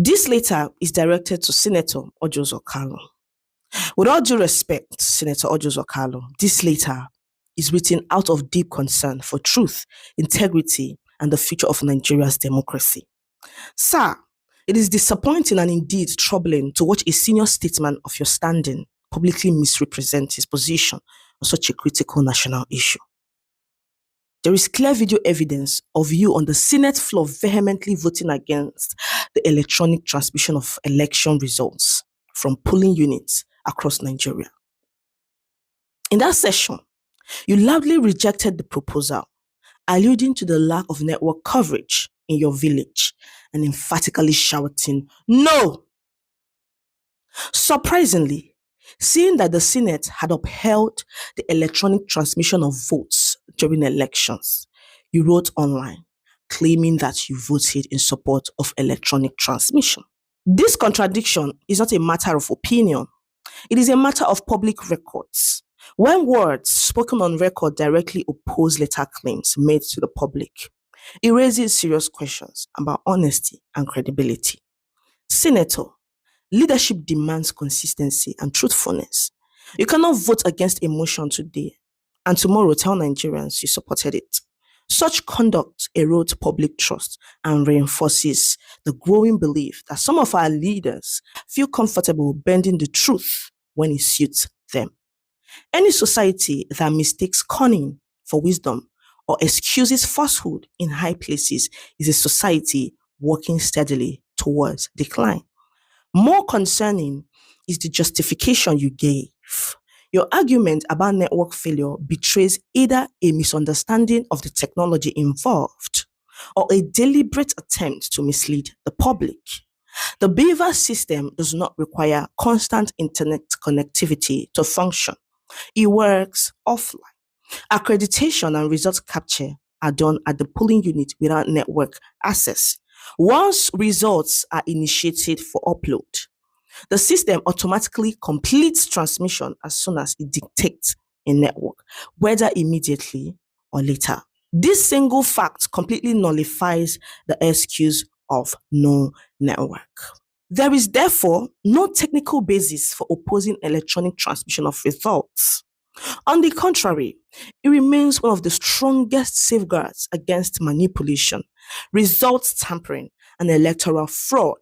This letter is directed to Senator Ojozo Kalu. With all due respect, Senator Ojozo Kalu, this letter is written out of deep concern for truth, integrity, and the future of Nigeria's democracy. Sir, it is disappointing and indeed troubling to watch a senior statesman of your standing publicly misrepresent his position on such a critical national issue. There is clear video evidence of you on the Senate floor vehemently voting against the electronic transmission of election results from polling units across Nigeria. In that session, you loudly rejected the proposal, alluding to the lack of network coverage in your village and emphatically shouting, "No!" Surprisingly, seeing that the Senate had upheld the electronic transmission of votes during elections, you wrote online claiming that you voted in support of electronic transmission. This contradiction is not a matter of opinion. It is a matter of public records. When words spoken on record directly oppose letter claims made to the public, it raises serious questions about honesty and credibility. Senator, leadership demands consistency and truthfulness. You cannot vote against emotion today and tomorrow tell Nigerians you supported it. Such conduct erodes public trust and reinforces the growing belief that some of our leaders feel comfortable bending the truth when it suits them. Any society that mistakes cunning for wisdom or excuses falsehood in high places is a society working steadily towards decline. More concerning is the justification you gave. Your argument about network failure betrays either a misunderstanding of the technology involved or a deliberate attempt to mislead the public. The Beaver system does not require constant internet connectivity to function. It works offline. Accreditation and result capture are done at the polling unit without network access. Once results are initiated for upload, the system automatically completes transmission as soon as it dictates a network, whether immediately or later. This single fact completely nullifies the excuse of no network. There is therefore no technical basis for opposing electronic transmission of results. On the contrary, it remains one of the strongest safeguards against manipulation, results tampering, and electoral fraud.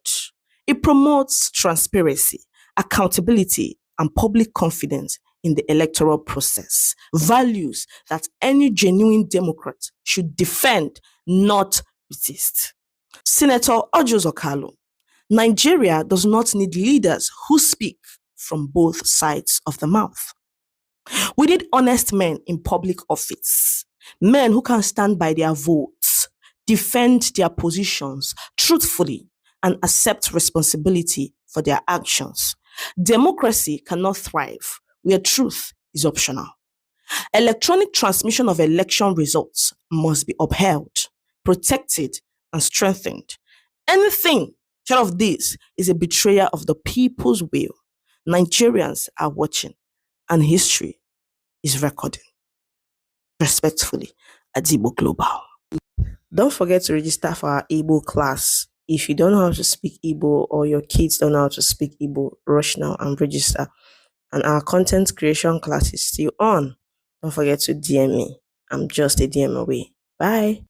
It promotes transparency, accountability, and public confidence in the electoral process, values that any genuine Democrat should defend, not resist. Senator Ojozo Kalu, Nigeria does not need leaders who speak from both sides of the mouth. We need honest men in public office, men who can stand by their votes, defend their positions truthfully, and accept responsibility for their actions. Democracy cannot thrive where truth is optional. Electronic transmission of election results must be upheld, protected, and strengthened. Anything short of this is a betrayal of the people's will. Nigerians are watching, and history is recording. Respectfully, AdaIgboglobal. Don't forget to register for our Igbo class. If you don't know how to speak Igbo or your kids don't know how to speak Igbo, rush now and register. And our content creation class is still on. Don't forget to DM me. I'm just a DM away. Bye.